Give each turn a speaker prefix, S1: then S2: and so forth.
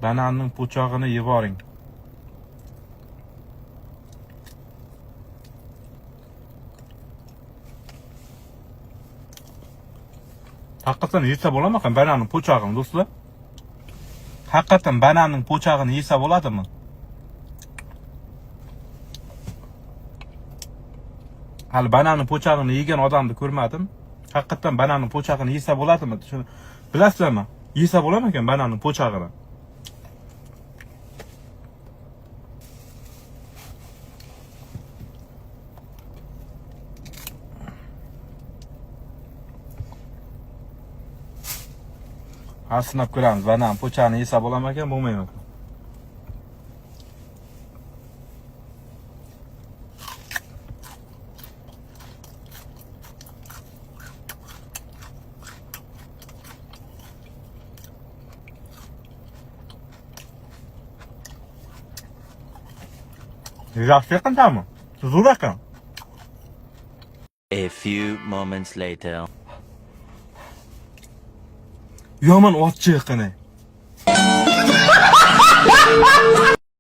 S1: Bananning po'chog'ini yeb oling. Haqiqatan yesa bo'ladimi bananning po'chog'ini do'stlar? Haqiqatan bananning po'chog'ini yesa bo'ladimi? Hali bananning po'chog'ini yegan odamni ko'rmadim. Haqiqatan bananning po'chog'ini yesa bo'ladimi? Shuni bilasizlarmi? Yesa bo'ladimi ekan bananning po'chog'ini? Ha, sinab ko'ramiz. Banan po'chog'ini yesa bo'ladimi ekan, bo'lmaymi? Yaxshi qanchami? Zo'r ekan.
S2: A few moments later.
S1: Yomon ochchiq qani.